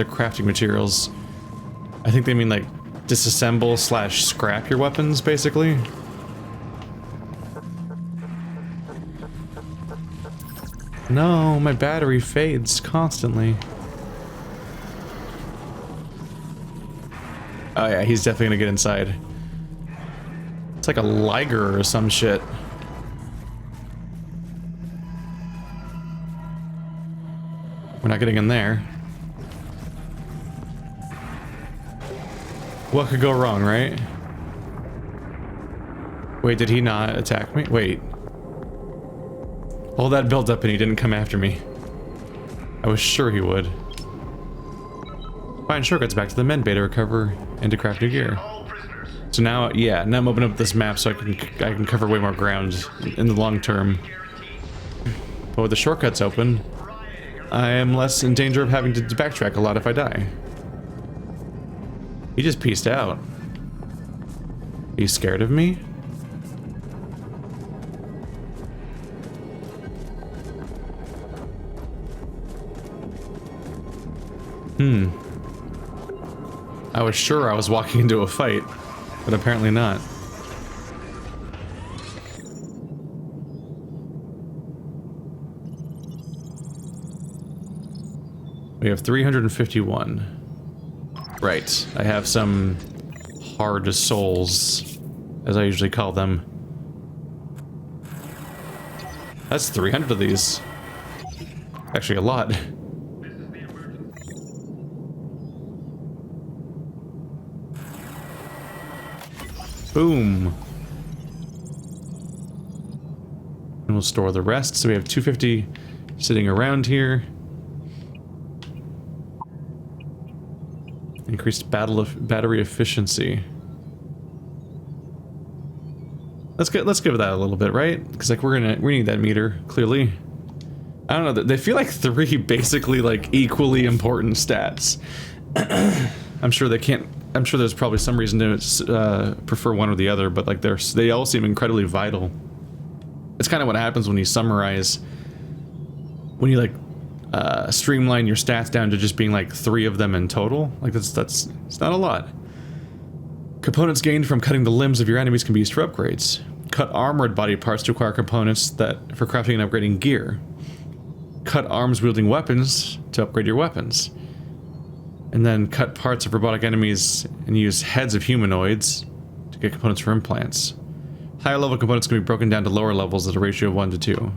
crafting materials. I think they mean like disassemble / scrap your weapons, basically. No, my battery fades constantly. Oh yeah, he's definitely gonna get inside. It's like a Liger or some shit. We're not getting in there. What could go wrong, right? Wait, did he not attack me? Wait. All that built up and he didn't come after me. I was sure he would. Find shortcuts back to the med bay to recover and to craft new gear. So now, yeah, now I'm opening up this map so I can cover way more ground in the long term. But with the shortcuts open, I am less in danger of having to backtrack a lot if I die. He just pieced out. Are you scared of me? I was sure I was walking into a fight, but apparently not. We have 351. Right, I have some hard souls, as I usually call them. That's 300 of these. Actually, a lot. Boom. we'll store the rest. So we have 250 sitting around here. Increased battery efficiency. Let's give that a little bit, right? Because like we need that meter clearly. I don't know. They feel like 3 basically like equally important stats. I'm sure they can't. I'm sure there's probably some reason to prefer one or the other, but like they all seem incredibly vital. It's kind of what happens when you summarize, when you like streamline your stats down to just being like 3 of them in total. Like it's not a lot. Components gained from cutting the limbs of your enemies can be used for upgrades. Cut armored body parts to acquire components that for crafting and upgrading gear. Cut arms wielding weapons to upgrade your weapons. And then cut parts of robotic enemies and use heads of humanoids to get components for implants. Higher level components can be broken down to lower levels at a ratio of 1 to 2.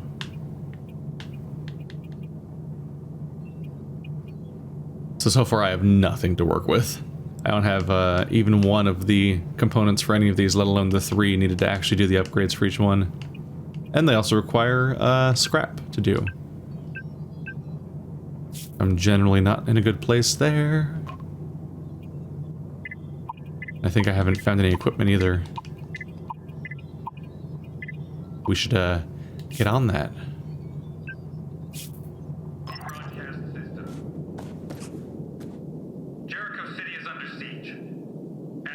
So far I have nothing to work with. I don't have even one of the components for any of these, let alone the 3 needed to actually do the upgrades for each one. And they also require scrap to do. I'm generally not in a good place there. I think I haven't found any equipment either. We should get on that. Broadcast system. Jericho City is under siege.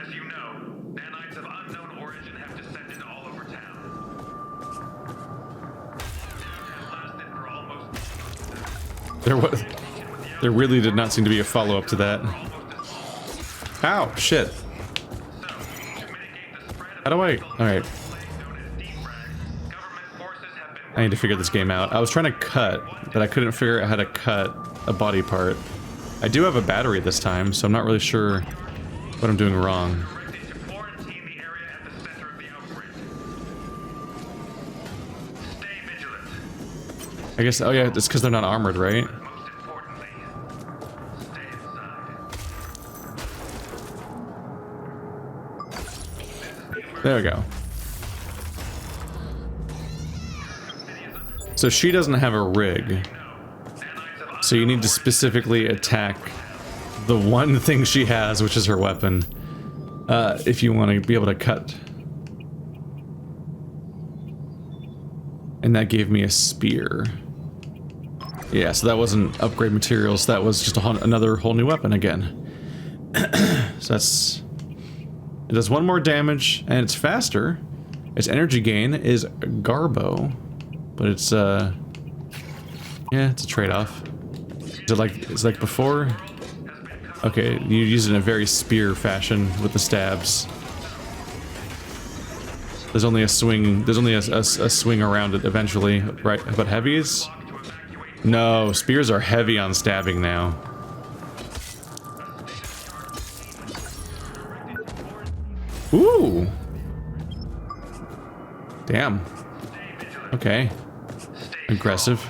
As you know, nanites of unknown origin have descended all over town. Has lasted for almost. There really did not seem to be a follow-up to that. Ow, shit. How do I... Alright. I need to figure this game out. I was trying to cut, but I couldn't figure out how to cut a body part. I do have a battery this time, so I'm not really sure what I'm doing wrong. I guess... Oh yeah, it's because they're not armored, right? There we go. So she doesn't have a rig. So you need to specifically attack the one thing she has, which is her weapon, if you want to be able to cut. And that gave me a spear. Yeah, so that wasn't upgrade materials, that was just another whole new weapon again. So that's... It does 1 more damage, and it's faster. Its energy gain is Garbo, but it's yeah, it's a trade-off. Is it like it's like before? Okay, you use it in a very spear fashion with the stabs. There's only a swing. There's only a swing around it eventually, right? But heavies? No, spears are heavy on stabbing now. Ooh! Damn. Okay. Aggressive.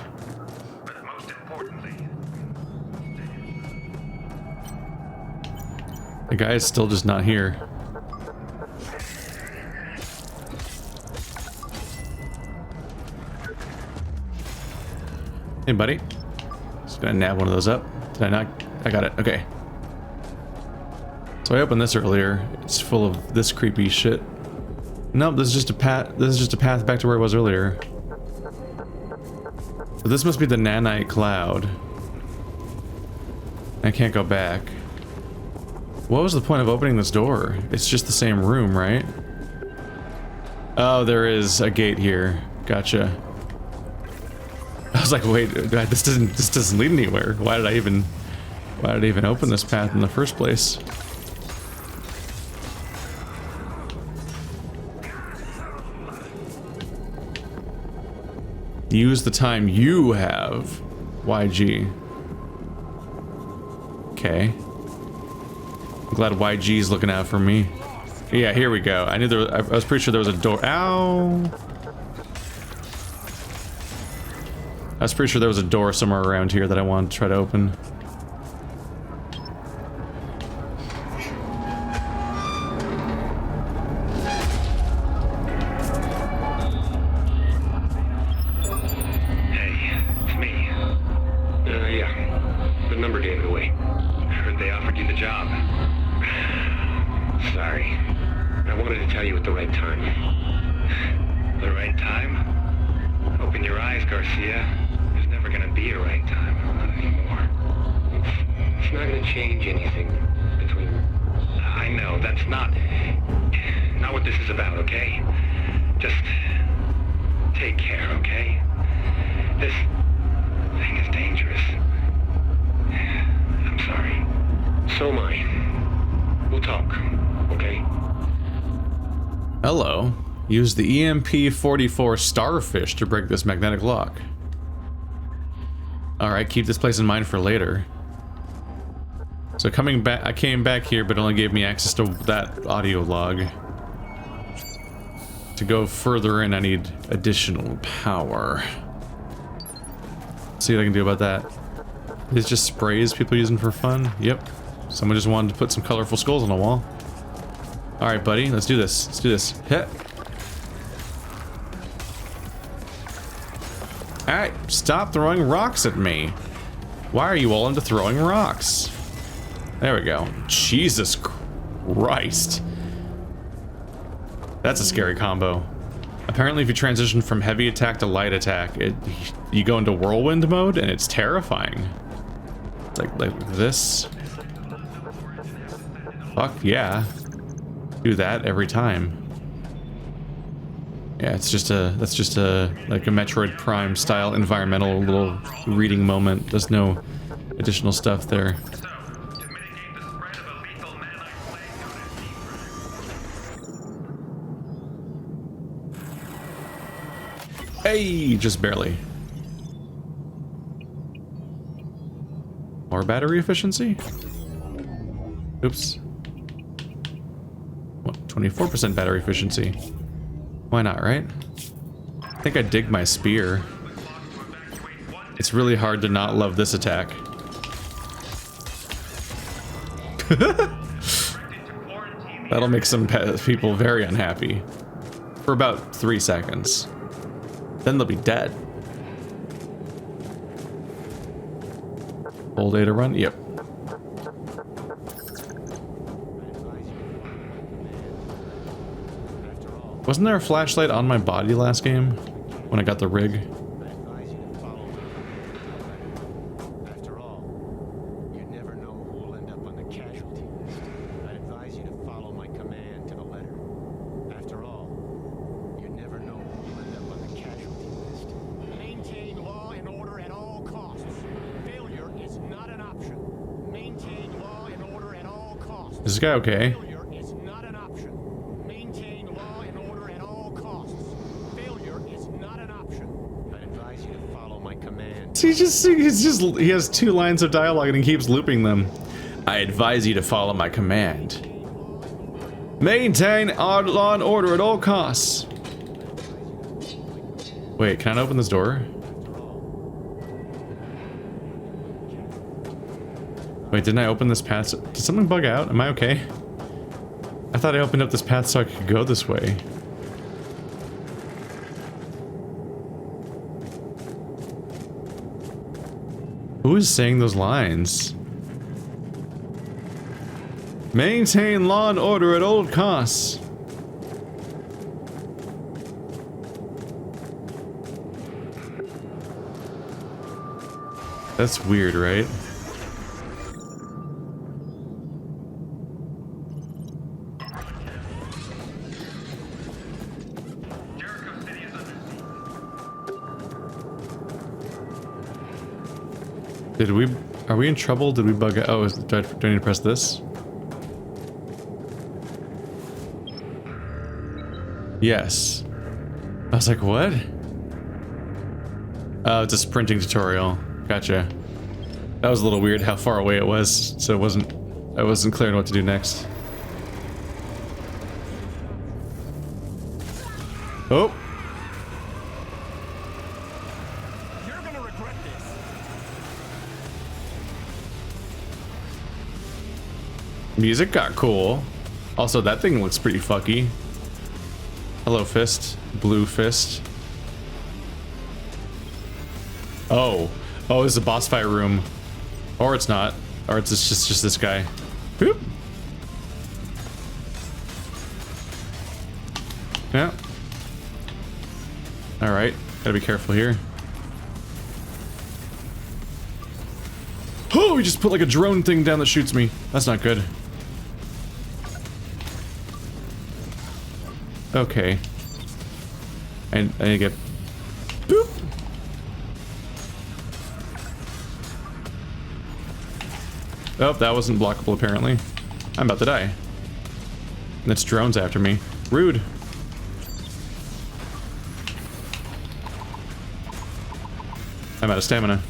The guy is still just not here. Hey, buddy. Just gonna nab one of those up. Did I not? I got it. Okay. So I opened this earlier. It's full of this creepy shit. Nope, this is just a path. This is just a path back to where I was earlier. So this must be the nanite cloud. I can't go back. What was the point of opening this door? It's just the same room, right? Oh, there is a gate here. Gotcha. I was like, wait, this doesn't lead anywhere. Why did I even open this path in the first place? Use the time you have, YG. Okay. I'm glad YG's looking out for me. Yeah, here we go. I knew there was, I was pretty sure there was a door. Ow! I was pretty sure there was a door somewhere around here that I wanted to try to open. I wanted to tell you at the right time. The right time? Open your eyes, Garcia. There's never gonna be a right time. Not anymore. It's not gonna change anything between... I know, that's not what this is about, okay? Just take care, okay? This thing is dangerous. I'm sorry. So am I. We'll talk, okay? Hello. Use the EMP-44 starfish to break this magnetic lock. Alright, keep this place in mind for later. So coming back, I came back here, but it only gave me access to that audio log. To go further in, I need additional power. Let's see what I can do about that. It's just sprays people using for fun? Yep. Someone just wanted to put some colorful skulls on the wall. Alright, buddy, let's do this. Let's do this. Hit. Alright, stop throwing rocks at me. Why are you all into throwing rocks? There we go. Jesus Christ. That's a scary combo. Apparently if you transition from heavy attack to light attack, you go into whirlwind mode and it's terrifying. It's like this. Fuck yeah. Do that every time. Yeah, that's just a like a Metroid Prime style environmental little reading moment. There's no additional stuff there. Hey, just barely. More battery efficiency? Oops. What, 24% battery efficiency. Why not, right? I think I dig my spear. It's really hard to not love this attack. That'll make some people very unhappy. For about 3 seconds. Then they'll be dead. Full day to run? Yep. Wasn't there a flashlight on my body last game? When I got the rig? After all, you never know who will end up on the casualty list. I advise you to follow my command to the letter. After all, you never know who will end up on the casualty list. Maintain law and order at all costs. Failure is not an option. Maintain law and order at all costs. Is this guy okay? Failure is not an option. Maintain law and order at all costs. Failure is not an option. I advise you to follow my command. He has 2 lines of dialogue and he keeps looping them. I advise you to follow my command. Maintain our law and order at all costs. Wait, can I open this door? Wait, didn't I open this path? Did something bug out? Am I okay? I thought I opened up this path so I could go this way. Who is saying those lines? Maintain law and order at all costs. That's weird, right? Jericho City is under siege. Are we in trouble? Did we bug out? Oh, do I need to press this? Yes. I was like, what? Oh, it's a sprinting tutorial. Gotcha. That was a little weird how far away it was, so I wasn't clear on what to do next. Oh! You're gonna regret this. Music got cool. Also, that thing looks pretty fucky. Hello, fist. Blue fist. Oh. Oh, it's a boss fight room. Or it's not. Or it's just this guy. Boop. Yeah. Alright, gotta be careful here. Oh, we just put like a drone thing down that shoots me. That's not good. Okay. And I get... Boop! Oh, that wasn't blockable apparently. I'm about to die. And it's drones after me. Rude. I'm out of stamina.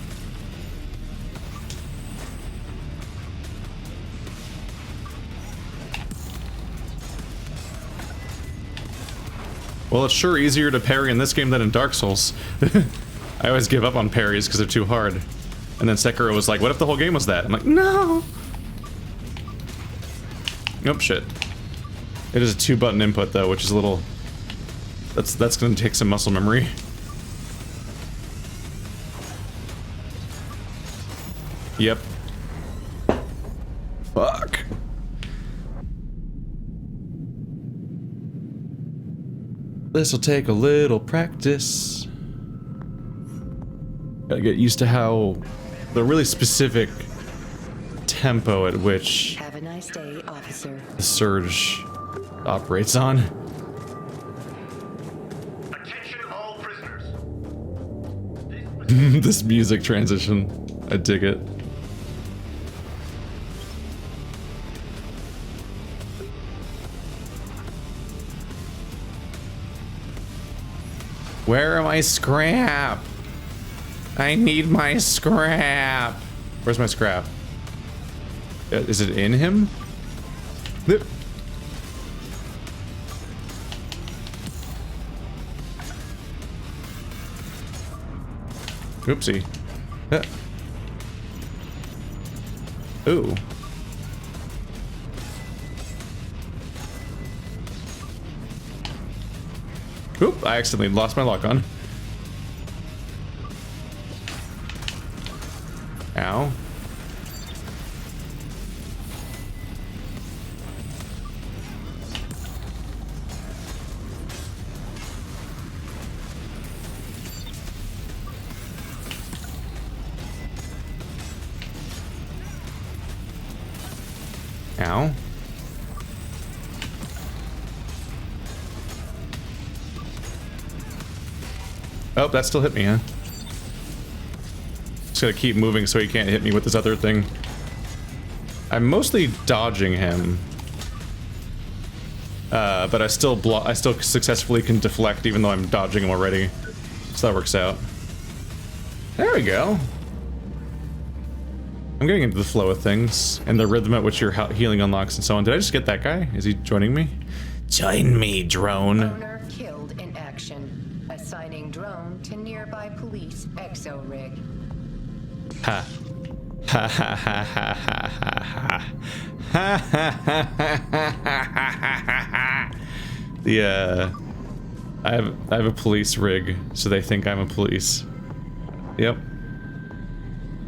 Well, it's sure easier to parry in this game than in Dark Souls. I always give up on parries because they're too hard. And then Sekiro was like, what if the whole game was that? I'm like, no! Oh, shit. It is a 2-button input, though, which is a little... That's gonna take some muscle memory. Yep. Fuck. This'll take a little practice. Gotta get used to how the really specific tempo at which Have a nice day, officer. the surge operates on. Attention all prisoners. This music transition, I dig it. Where am I scrap? I need my scrap. Where's my scrap? Is it in him? Yep. Oopsie. Ooh. Oop, I accidentally lost my lock on. Ow. Ow. Oh, that still hit me, huh? Just gotta keep moving so he can't hit me with this other thing. I'm mostly dodging him. But I still successfully can deflect even though I'm dodging him already. So that works out. There we go. I'm getting into the flow of things and the rhythm at which your healing unlocks and so on. Did I just get that guy? Is he joining me? Join me, drone. Owner killed in action. Assigning drone to nearby police exo rig. Ha. Ha ha ha ha ha ha ha. Ha ha ha ha ha ha. The I have a police rig, so they think I'm a police. Yep.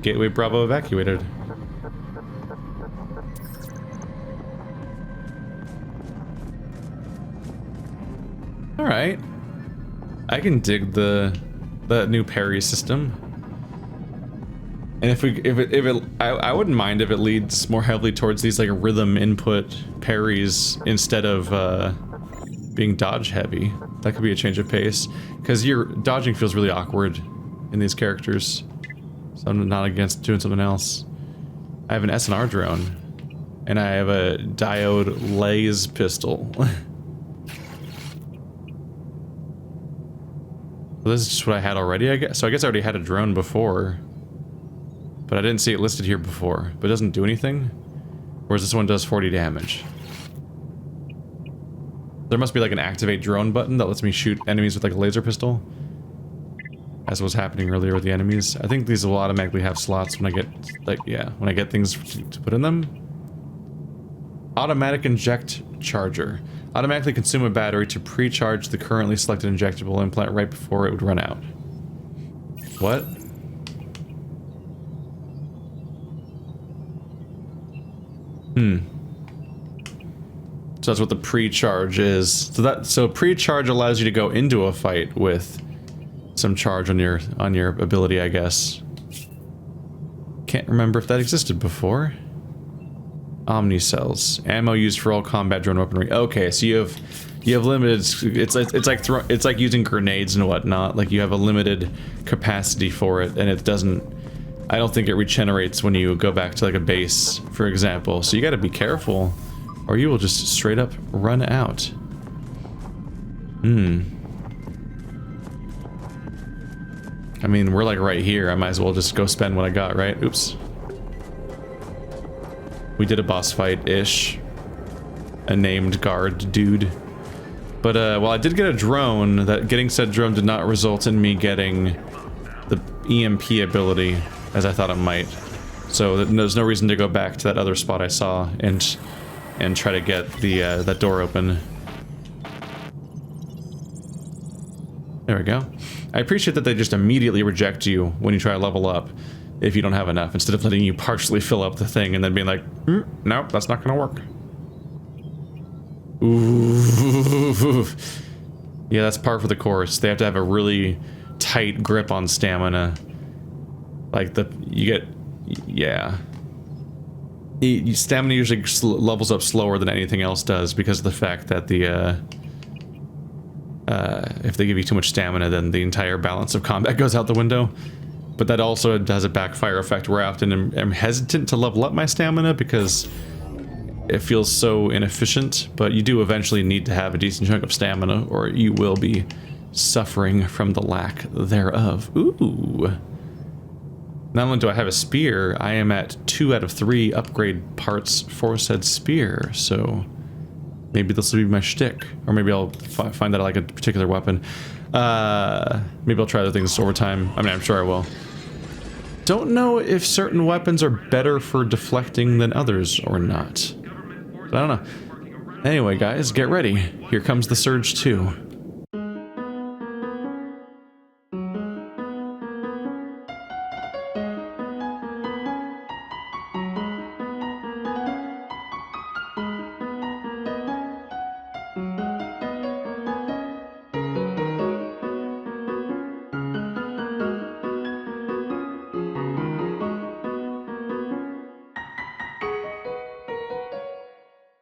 Gateway Bravo evacuated. Alright. I can dig the new parry system. And I wouldn't mind if it leads more heavily towards these like rhythm input parries instead of being dodge heavy. That could be a change of pace, because your dodging feels really awkward in these characters. So I'm not against doing something else. I have an SNR drone, and I have a diode laser pistol. Well, this is just what I had already, I guess. So I guess I already had a drone before, but I didn't see it listed here before. But it doesn't do anything? Whereas this one does 40 damage. There must be like an activate drone button that lets me shoot enemies with like a laser pistol, as was happening earlier with the enemies. I think these will automatically have slots when I get, like, yeah, when I get things to put in them. Automatic inject charger. Automatically consume a battery to pre-charge the currently selected injectable implant right before it would run out. What? So that's what the pre-charge is. So pre-charge allows you to go into a fight with some charge on your ability, I guess. Can't remember if that existed before. Omni cells, ammo used for all combat drone weaponry. Okay, so you have limited. It's like using grenades and whatnot. Like you have a limited capacity for it, and it doesn't. I don't think it regenerates when you go back to like a base, for example. So you got to be careful, or you will just straight up run out. I mean, we're like right here. I might as well just go spend what I got, right? Oops. We did a boss fight-ish. A named guard dude. But, well, I did get a drone. That getting said drone did not result in me getting the EMP ability, as I thought it might. So there's no reason to go back to that other spot I saw and try to get the that door open. There we go. I appreciate that they just immediately reject you when you try to level up if you don't have enough, instead of letting you partially fill up the thing and then being like, nope, that's not gonna work. Ooh. Yeah, that's par for the course. They have to have a really tight grip on stamina. Like yeah. Stamina usually levels up slower than anything else does because of the fact that if they give you too much stamina, then the entire balance of combat goes out the window. But that also has a backfire effect where I often am hesitant to level up my stamina because it feels so inefficient, but you do eventually need to have a decent chunk of stamina or you will be suffering from the lack thereof. Ooh. Not only do I have a spear, I am at 2 out of 3 upgrade parts for said spear, so maybe this will be my shtick. Or maybe I'll find that I like a particular weapon. Maybe I'll try other things over time. I mean, I'm sure I will. Don't know if certain weapons are better for deflecting than others or not. But I don't know. Anyway, guys, get ready. Here comes the Surge 2.